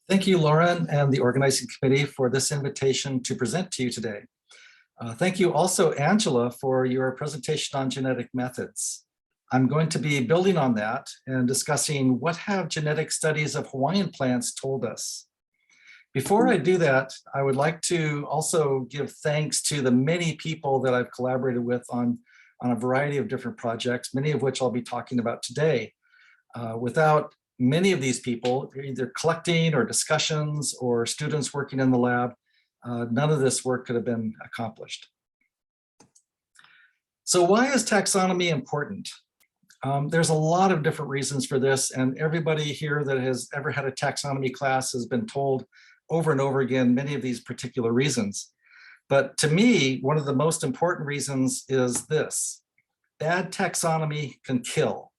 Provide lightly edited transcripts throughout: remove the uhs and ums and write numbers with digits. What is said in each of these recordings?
Thank you, Lauren, and the organizing committee for this invitation to present to you today. Thank you also, Angela, for your presentation on genetic methods. I'm going to be building on that and discussing what have genetic studies of Hawaiian plants told us. Before I do that, I would like to also give thanks to the many people that I've collaborated with on a variety of different projects, many of which I'll be talking about today. Without many of these people, either collecting or discussions or students working in the lab, none of this work could have been accomplished. So why is taxonomy important? There's a lot of different reasons for this, and everybody here that has ever had a taxonomy class has been told over and over again many of these particular reasons. But to me, one of the most important reasons is this: bad taxonomy can kill.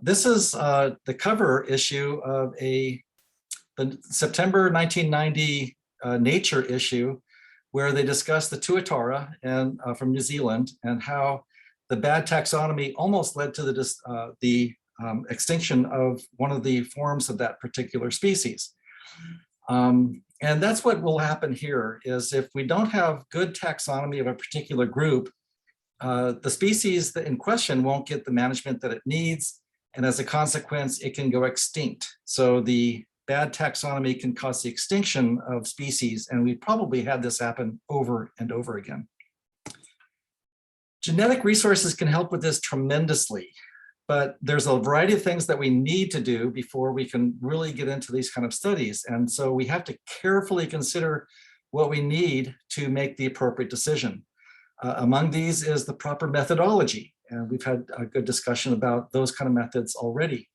This is the cover issue of the September 1990 Nature issue, where they discussed the tuatara and from New Zealand and how the bad taxonomy almost led to the extinction of one of the forms of that particular species. And that's what will happen here, is if we don't have good taxonomy of a particular group, the species in question won't get the management that it needs, and as a consequence, it can go extinct. So the bad taxonomy can cause the extinction of species, and we probably had this happen over and over again. Genetic resources can help with this tremendously, but there's a variety of things that we need to do before we can really get into these kind of studies. And so we have to carefully consider what we need to make the appropriate decision. Among these is the proper methodology, and we've had a good discussion about those kind of methods already.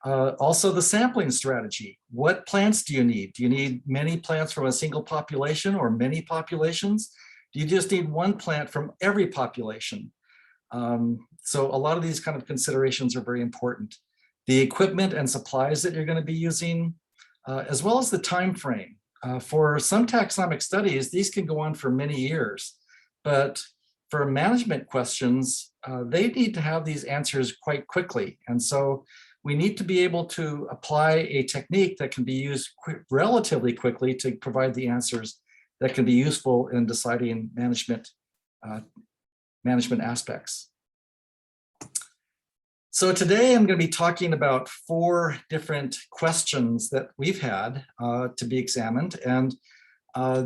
Also the sampling strategy. What plants do you need? Do you need many plants from a single population or many populations? Do you just need one plant from every population? So a lot of these kind of considerations are very important. The equipment and supplies that you're going to be using, as well as the time frame. For some taxonomic studies, these can go on for many years, but for management questions, they need to have these answers quite quickly. And so we need to be able to apply a technique that can be used relatively quickly to provide the answers that can be useful in deciding management aspects. So today I'm going to be talking about 4 different questions that we've had to be examined, and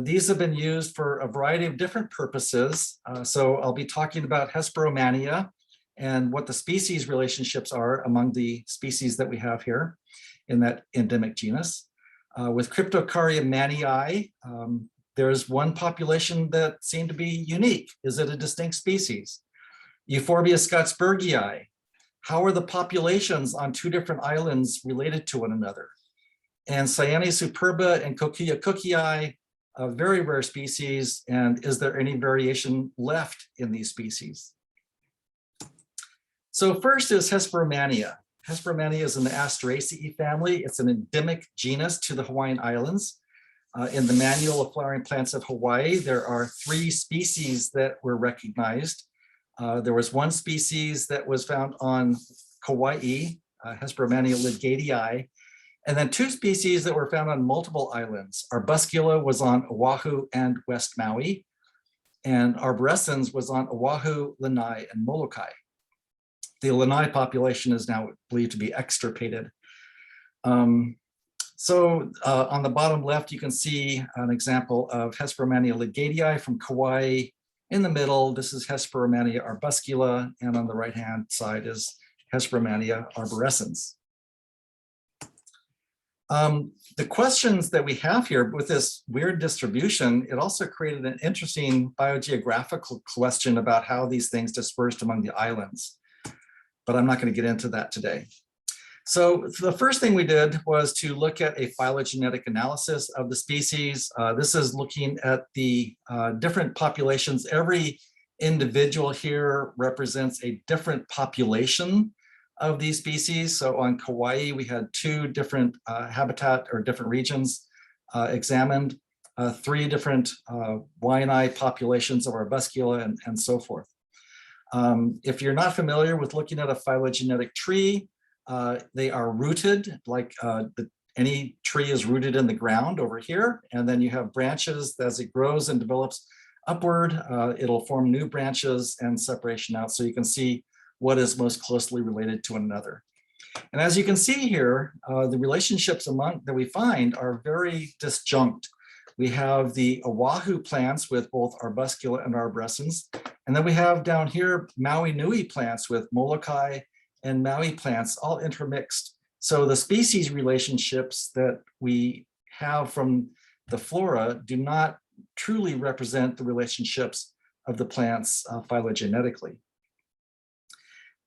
these have been used for a variety of different purposes. So I'll be talking about Hesperomannia and what the species relationships are among the species that we have here in that endemic genus. With Cryptocarya mannii, there's one population that seemed to be unique. Is it a distinct species? Euhporbia skottsbergii. How are the populations on 2 different islands related to one another? And Cyanea superba and Kokia cookei, a very rare species, and is there any variation left in these species? So first is Hesperomannia. Hesperomannia is in the Asteraceae family. It's an endemic genus to the Hawaiian Islands. In the Manual of Flowering Plants of Hawaii, there are 3 species that were recognized. There was one species that was found on Kauai, Hesperomannia lidgatii, and then 2 species that were found on multiple islands. Arbuscula was on Oahu and West Maui, and arborescens was on Oahu, Lanai, and Molokai. The Lanai population is now believed to be extirpated. So on the bottom left, you can see an example of Hesperomannia lidgatii from Kauai. In the middle, this is Hesperomannia arbuscula, and on the right-hand side is Hesperomannia arborescens. The questions that we have here with this weird distribution, it also created an interesting biogeographical question about how these things dispersed among the islands. But I'm not going to get into that today. So the first thing we did was to look at a phylogenetic analysis of the species. This is looking at the different populations. Every individual here represents a different population of these species. So on Kauai, we had 2 different habitat or different regions examined, 3 different Waianae populations of arbuscula and so forth. If you're not familiar with looking at a phylogenetic tree, they are rooted, like any tree is rooted in the ground over here, and then you have branches as it grows and develops upward, it'll form new branches and separation out, so you can see what is most closely related to one another. And as you can see here, the relationships that we find are very disjunct. We have the Oahu plants with both arbuscula and arborescens, and then we have down here Maui Nui plants with Molokai and Maui plants all intermixed. So the species relationships that we have from the flora do not truly represent the relationships of the plants phylogenetically.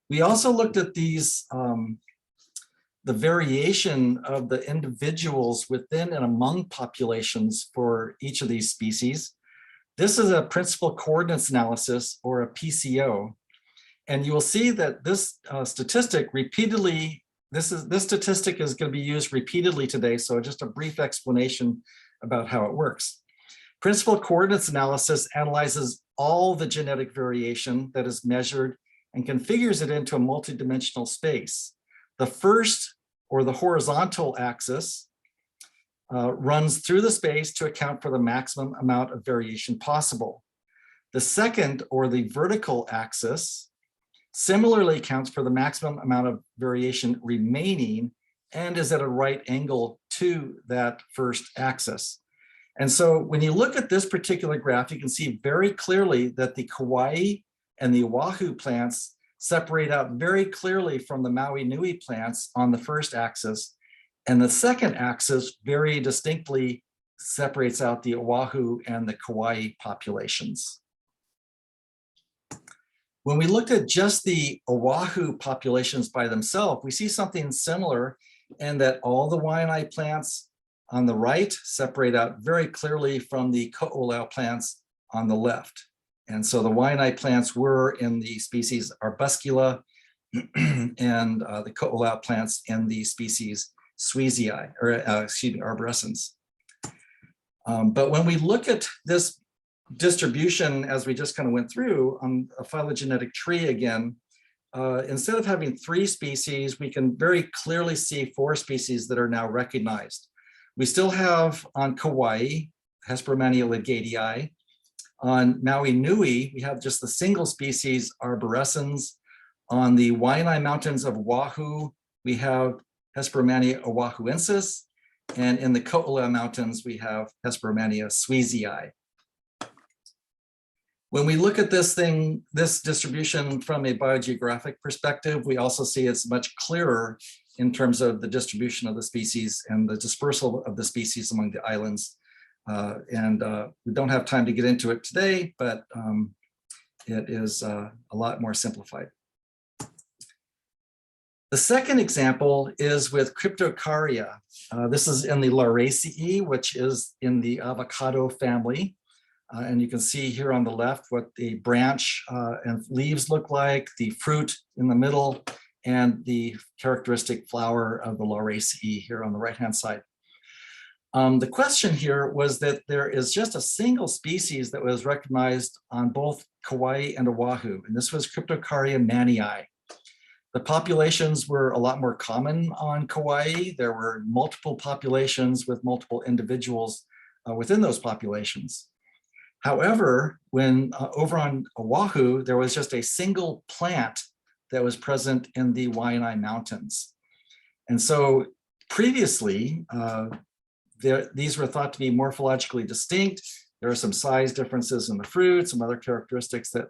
We also looked at these, the variation of the individuals within and among populations for each of these species. This is a principal coordinates analysis, or a PCO. And you will see that this statistic repeatedly, this statistic is going to be used repeatedly today, so just a brief explanation about how it works. Principal coordinates analysis analyzes all the genetic variation that is measured and configures it into a multidimensional space. The first, or the horizontal axis, runs through the space to account for the maximum amount of variation possible. The second, or the vertical axis, similarly accounts for the maximum amount of variation remaining and is at a right angle to that first axis. And so when you look at this particular graph, you can see very clearly that the Kauai and the Oahu plants separate out very clearly from the Maui Nui plants on the first axis, and the second axis very distinctly separates out the Oahu and the Kauai populations. When we looked at just the Oahu populations by themselves, we see something similar in that all the Waianae plants on the right separate out very clearly from the Ko'olau plants on the left. And so the Waianae plants were in the species Arbuscula and the Ko'olau plants in the species Sweezii, or excuse me, arborescens. But when we look at this distribution, as we just kind of went through on a phylogenetic tree again, instead of having 3 species, we can very clearly see 4 species that are now recognized. We still have on Kauai, Hesperomannia legatii. On Maui Nui, we have just the single species arborescens. On the Waianae Mountains of Oahu, we have Hesperomannia oahuensis. And in the Ko'olau Mountains, we have Hesperomannia sweezii. When we look at this distribution from a biogeographic perspective, we also see it's much clearer in terms of the distribution of the species and the dispersal of the species among the islands. We don't have time to get into it today, but it is a lot more simplified. The second example is with Cryptocarya. This is in the Laraceae, which is in the avocado family. And you can see here on the left what the branch and leaves look like, the fruit in the middle, and the characteristic flower of the Laraceae here on the right-hand side. The question here was that there is just a single species that was recognized on both Kauai and Oahu, and this was Cryptocarya mannii. The populations were a lot more common on Kauai. There were multiple populations with multiple individuals within those populations. However, when over on Oahu, there was just a single plant that was present in the Waianae Mountains. And so previously, these were thought to be morphologically distinct. There are some size differences in the fruit, some other characteristics that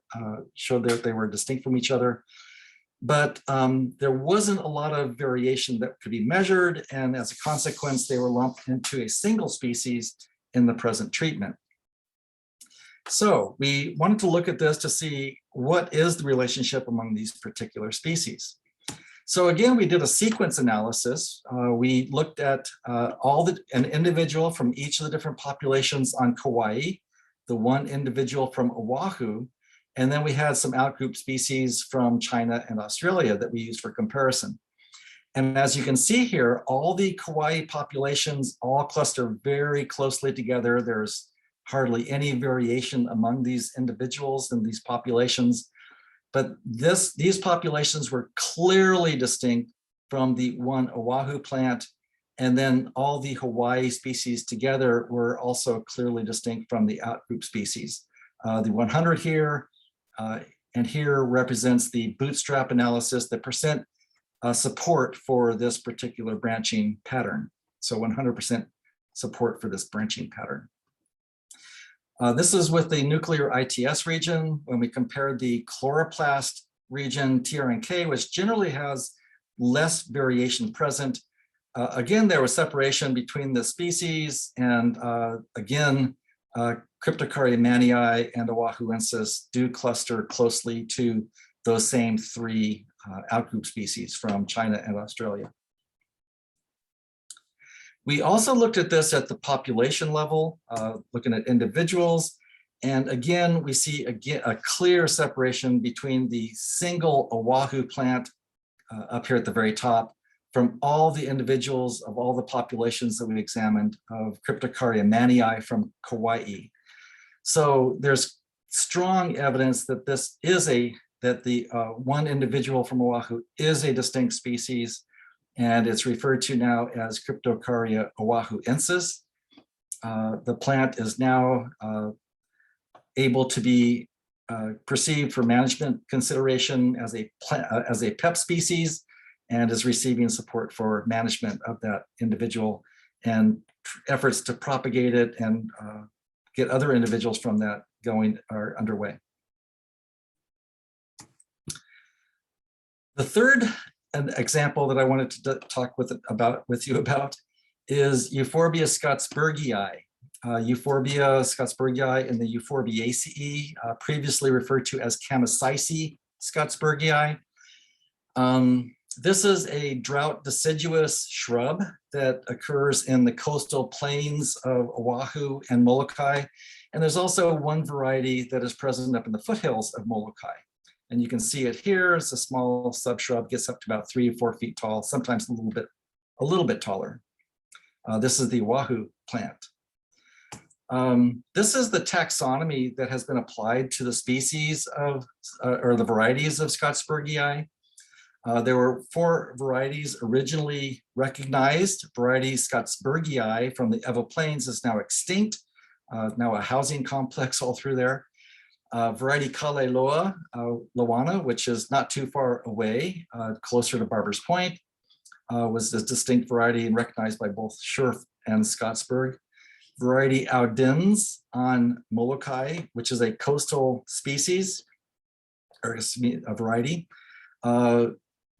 showed that they were distinct from each other. But there wasn't a lot of variation that could be measured, and as a consequence, they were lumped into a single species in the present treatment. So we wanted to look at this to see what is the relationship among these particular species. So again, we did a sequence analysis. We looked at an individual from each of the different populations on Kauai, the one individual from Oahu, and then we had some outgroup species from China and Australia that we used for comparison. And as you can see here, all the Kauai populations all cluster very closely together. There's hardly any variation among these individuals and these populations. But these populations were clearly distinct from the one Oahu plant And then all the Hawaii species together were also clearly distinct from the outgroup species. The 100 here and here represents the bootstrap analysis, the percent support for this particular branching pattern. So 100% support for this branching pattern. This is with the nuclear ITS region. When we compared the chloroplast region, TRNK, which generally has less variation present, again, there was separation between the species, and again, Cryptocarya mannii and Oahuensis do cluster closely to those same three outgroup species from China and Australia. We also looked at this at the population level, looking at individuals. And again, we see a clear separation between the single Oahu plant up here at the very top from all the individuals of all the populations that we examined of Cryptocarya mannii from Kauai. So there's strong evidence that this is that the one individual from Oahu is a distinct species, and it's referred to now as Cryptocarya oahuensis. The plant is now able to be perceived for management consideration as a PEP species, and is receiving support for management of that individual, and efforts to propagate it and get other individuals from that going are underway. The third example that I wanted to talk with you about is Euhporbia skottsbergii. Euhporbia skottsbergii in the Euphorbiaceae, previously referred to as Camiscice skottsbergii. This is a drought deciduous shrub that occurs in the coastal plains of Oahu and Molokai. And there's also one variety that is present up in the foothills of Molokai. And you can see it here. It's a small subshrub, gets up to about 3 or 4 feet tall, sometimes a little bit taller. This is the Oahu plant. This is the taxonomy that has been applied to the species of, or the varieties of skottsbergii. There were 4 varieties originally recognized. Variety skottsbergii from the Evo Plains is now extinct, now a housing complex all through there. Variety Kaleloa Loana, which is not too far away, closer to Barber's Point, was a distinct variety and recognized by both Scherf and Scottsberg. Variety Audens on Molokai, which is a coastal species, or a variety,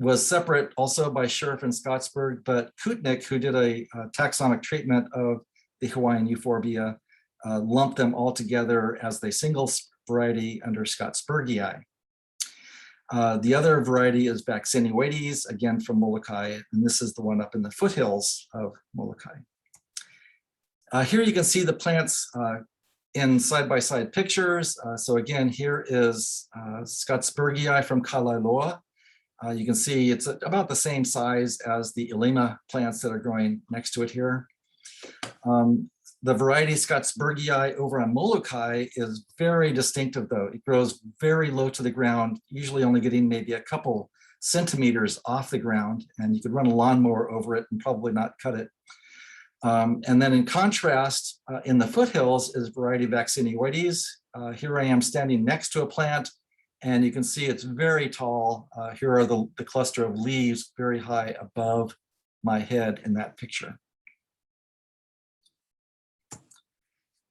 was separate also by Scherf and Scottsberg, but Kutnik, who did a taxonomic treatment of the Hawaiian Euhporbia, lumped them all together as the single variety under Skottsbergii. The other variety is Vacciniades, again from Molokai, and this is the one up in the foothills of Molokai. Here you can see the plants in side-by-side pictures. So again, here is Skottsbergii from Kaleloa. You can see it's about the same size as the Ilima plants that are growing next to it here. The variety Skottsbergii over on Molokai is very distinctive though. It grows very low to the ground, usually only getting maybe a couple centimeters off the ground, and you could run a lawnmower over it and probably not cut it. And then in contrast, in the foothills is variety Vacciniades. Here I am standing next to a plant, and you can see it's very tall. Here are the cluster of leaves very high above my head in that picture.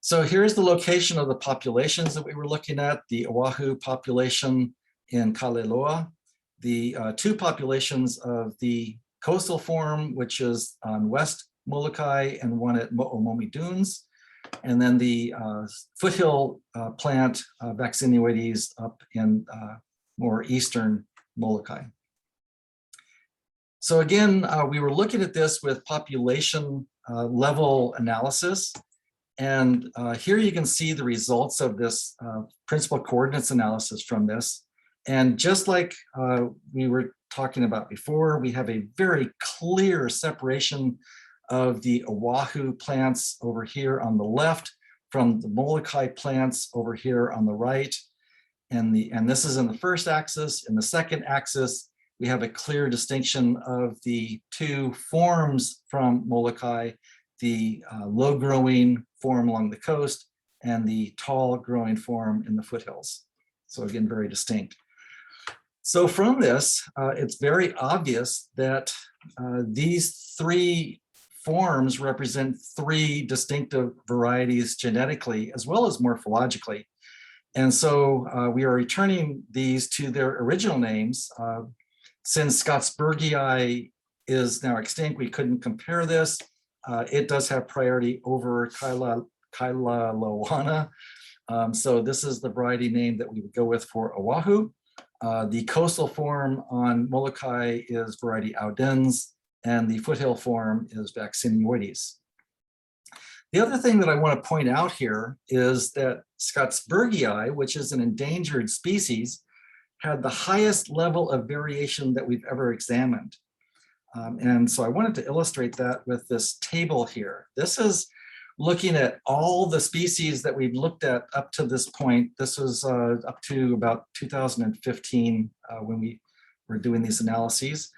So here's the location of the populations that we were looking at, the Oahu population in Kaleloa, the 2 populations of the coastal form, which is on West Molokai and one at Mo'omomi Dunes, and then the foothill plant Vacciniades up in more eastern Molokai. So again, we were looking at this with population level analysis. And here you can see the results of this principal coordinates analysis from this. And just like we were talking about before, we have a very clear separation of the Oahu plants over here on the left from the Molokai plants over here on the right. And this is in the first axis. In the second axis we have a clear distinction of the two forms from Molokai, the low-growing form along the coast and the tall-growing form in the foothills. So again, very distinct. So from this, it's very obvious that these three forms represent three distinctive varieties genetically as well as morphologically. And so we are returning these to their original names. Since skottsbergii is now extinct, we couldn't compare this. It does have priority over Kailalawana. So this is the variety name that we would go with for Oahu. The coastal form on Molokai is variety audens, and the foothill form is vaccinioides. The other thing that I want to point out here is that skottsbergii, which is an endangered species, had the highest level of variation that we've ever examined. And so I wanted to illustrate that with this table here. This is looking at all the species that we've looked at up to this point. This was up to about 2015 when we were doing these analyses.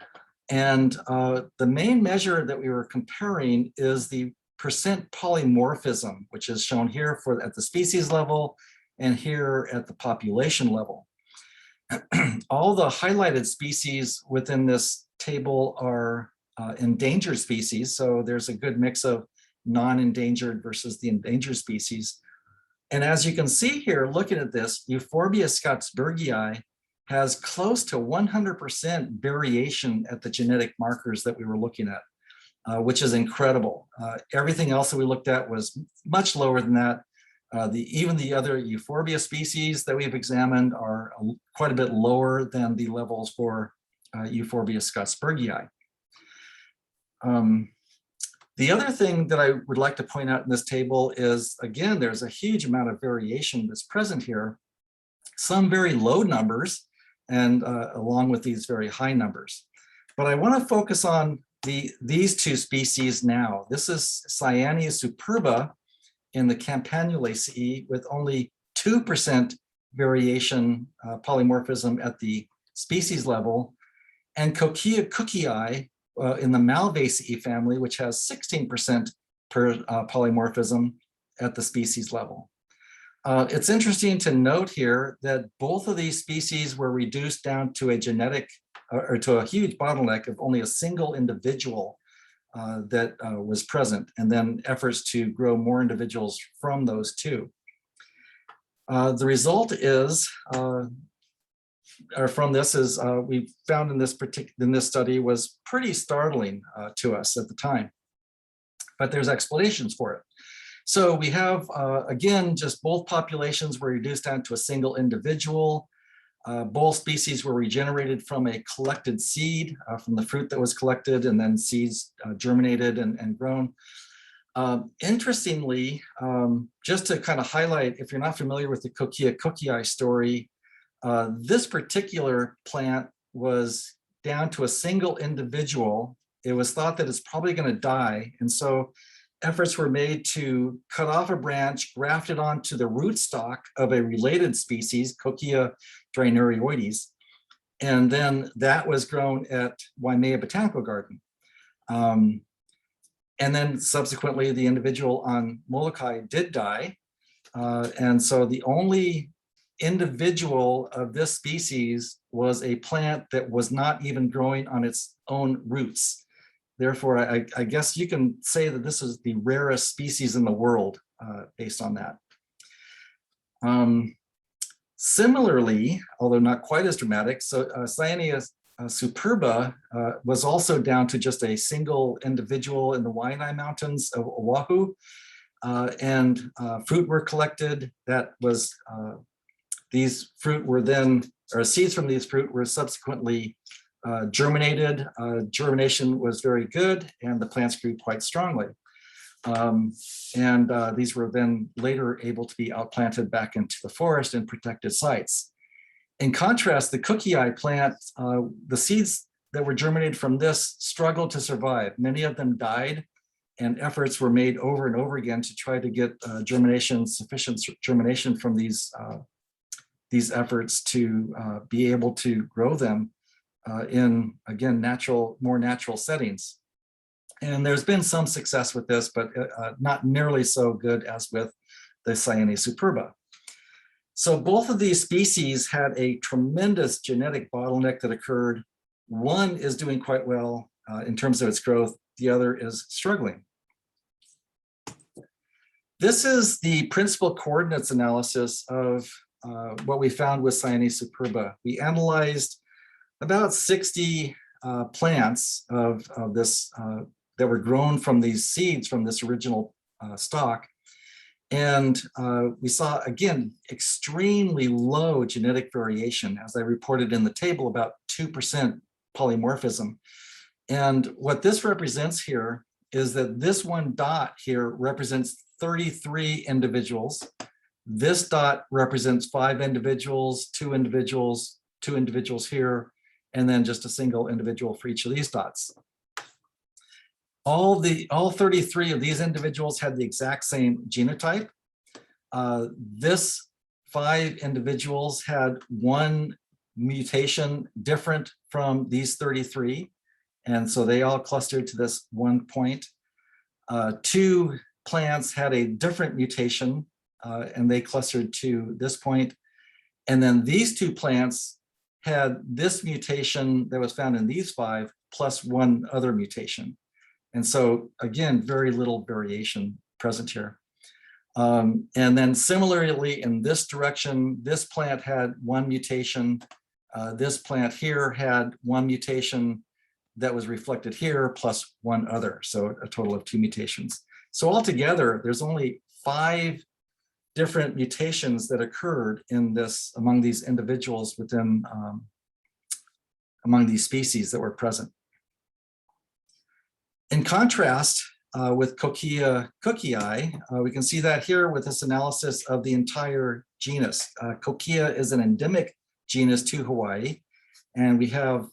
And the main measure that we were comparing is the percent polymorphism, which is shown here at the species level and here at the population level. All the highlighted species within this table are endangered species. So there's a good mix of non-endangered versus the endangered species. And as you can see here, looking at this, Euhporbia skottsbergii has close to 100% variation at the genetic markers that we were looking at, which is incredible. Everything else that we looked at was much lower than that. Even the other Euhporbia species that we've examined are quite a bit lower than the levels for Euhporbia skottsbergii. The other thing that I would like to point out in this table is, again, there's a huge amount of variation that's present here, some very low numbers and along with these very high numbers. But I want to focus on these two species now. This is Cyanea superba in the Campanulaceae with only 2% variation polymorphism at the species level, and Kokia cookei in the Malvaceae family, which has 16% polymorphism at the species level. It's interesting to note here that both of these species were reduced down to a genetic or to a huge bottleneck of only a single individual that was present, and then efforts to grow more individuals from those two. The result is, or from this is, we found in this study was pretty startling to us at the time, but there's explanations for it. So we have, again, just both populations were reduced down to a single individual. Both species were regenerated from a collected seed from the fruit that was collected, and then seeds germinated and grown. Interestingly, just to kind of highlight, if you're not familiar with the Kokia cookei story, this particular plant was down to a single individual. It was thought that it's probably going to die, and so efforts were made to cut off a branch, graft it onto the rootstock of a related species, Kokia drainurioides, and then that was grown at Waimea Botanical Garden. And then subsequently, the individual on Molokai did die, and so the only individual of this species was a plant that was not even growing on its own roots. Therefore, I guess you can say that this is the rarest species in the world based on that. Similarly, although not quite as dramatic, so Cyanea superba was also down to just a single individual in the Waianae Mountains of Oahu, and fruit were collected. That was, these fruit were then, or seeds from these fruit were subsequently germinated. Germination was very good, and the plants grew quite strongly. These were then later able to be outplanted back into the forest in protected sites. In contrast, the cookei plant, the seeds that were germinated from this struggled to survive. Many of them died, and efforts were made over and over again to try to get sufficient germination from these efforts to be able to grow them. in, again, more natural settings. And there's been some success with this, but not nearly so good as with the Cyanea superba. So both of these species had a tremendous genetic bottleneck that occurred. One is doing quite well in terms of its growth. The other is struggling. This is the principal coordinates analysis of what we found with Cyanea superba. We analyzed about 60 plants of this that were grown from these seeds from this original stock. And we saw, again, extremely low genetic variation, as I reported in the table, about 2% polymorphism. And what this represents here is that this one dot here represents 33 individuals. This dot represents 5 individuals, 2 individuals, 2 individuals here, and then just a single individual for each of these dots. All 33 of these individuals had the exact same genotype. This 5 individuals had 1 mutation different from these 33. And so they all clustered to this 1 point. 2 plants had a different mutation and they clustered to this point. And then these 2 plants had this mutation that was found in these 5 plus 1 other mutation. And so again, very little variation present here. And then similarly in this direction, this plant had 1 mutation. This plant here had 1 mutation that was reflected here plus 1 other. So a total of 2 mutations. So altogether, there's only 5 different mutations that occurred in this among these individuals within among these species that were present. In contrast, with Kokia cookei, we can see that here with this analysis of the entire genus. Kokia is an endemic genus to Hawaii, and we have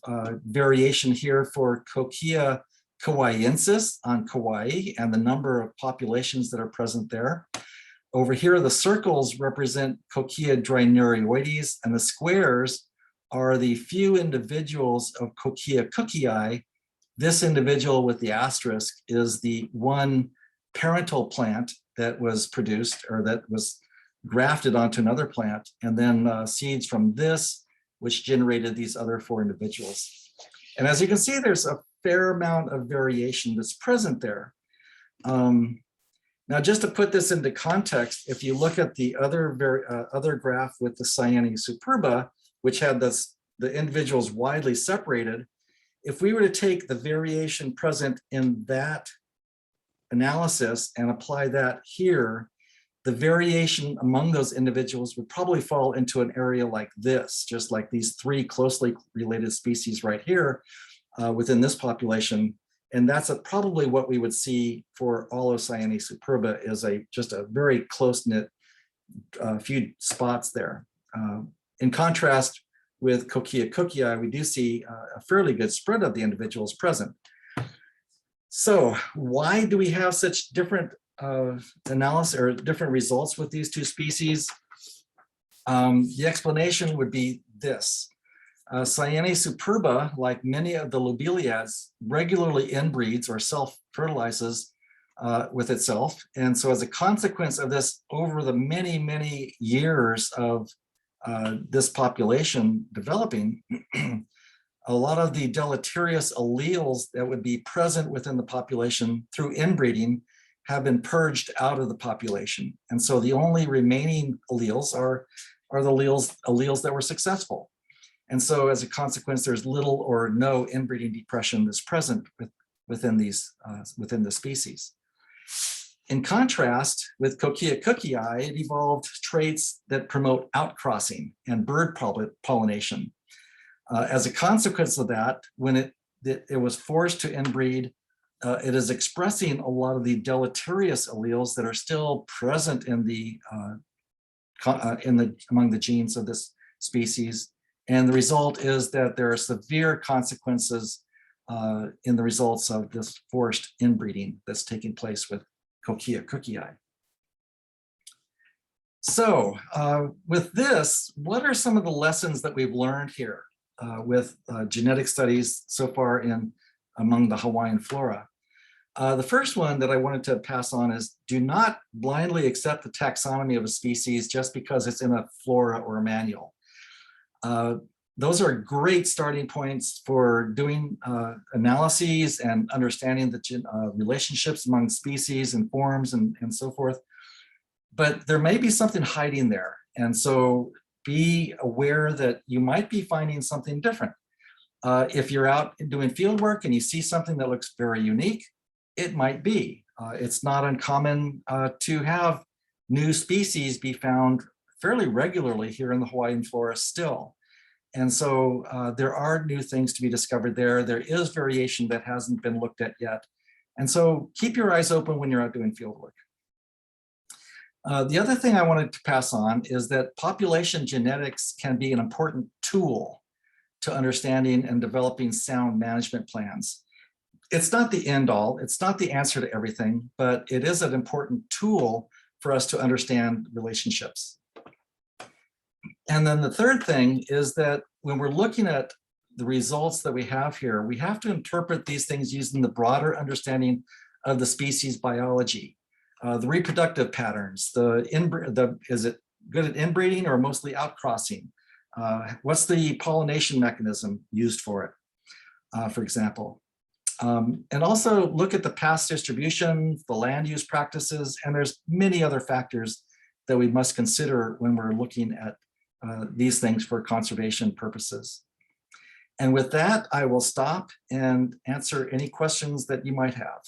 variation here for Kokia kauaiensis on Kauai and the number of populations that are present there. Over here, the circles represent Kokia drynereoides, and the squares are the few individuals of Kokia cookei. This individual with the asterisk is the one parental plant that was produced or that was grafted onto another plant, and then seeds from this, which generated these other 4 individuals. And as you can see, there's a fair amount of variation that's present there. Now, just to put this into context, if you look at the other graph with the Cyanea superba, which had the individuals widely separated, if we were to take the variation present in that analysis and apply that here, the variation among those individuals would probably fall into an area like this, just like these 3 closely related species right here within this population. And that's probably what we would see for all of Cyanea superba, is just a very close-knit few spots there. In contrast, with Kokia cookei, we do see a fairly good spread of the individuals present. So why do we have such different analysis or different results with these 2 species? The explanation would be this. Cyanea superba, like many of the lobeliads, regularly inbreeds or self-fertilizes with itself. And so as a consequence of this, over the many, many years of this population developing, a lot of the deleterious alleles that would be present within the population through inbreeding have been purged out of the population. And so the only remaining alleles are the alleles that were successful. And so as a consequence, there's little or no inbreeding depression that's present within the species. In contrast, with Kokia cookei, it evolved traits that promote outcrossing and bird pollination. As a consequence of that, when it was forced to inbreed, it is expressing a lot of the deleterious alleles that are still present in among the genes of this species. And the result is that there are severe consequences in the results of this forced inbreeding that's taking place with Kokia cookei. So with this, what are some of the lessons that we've learned here? with genetic studies so far among the Hawaiian flora. The first one that I wanted to pass on is do not blindly accept the taxonomy of a species just because it's in a flora or a manual. Those are great starting points for doing analyses and understanding the relationships among species and forms and so forth. But there may be something hiding there. And so be aware that you might be finding something different. If you're out doing field work and you see something that looks very unique, it might be. It's not uncommon to have new species be found fairly regularly here in the Hawaiian flora still. And so there are new things to be discovered there. There is variation that hasn't been looked at yet. And so keep your eyes open when you're out doing field work. The other thing I wanted to pass on is that population genetics can be an important tool to understanding and developing sound management plans. It's not the end all, it's not the answer to everything, but it is an important tool for us to understand relationships. And then the third thing is that when we're looking at the results that we have here, we have to interpret these things using the broader understanding of the species biology, the reproductive patterns, is it good at inbreeding or mostly outcrossing? What's the pollination mechanism used for it, for example? And also look at the past distribution, the land use practices, and there's many other factors that we must consider when we're looking at these things for conservation purposes. And with that, I will stop and answer any questions that you might have.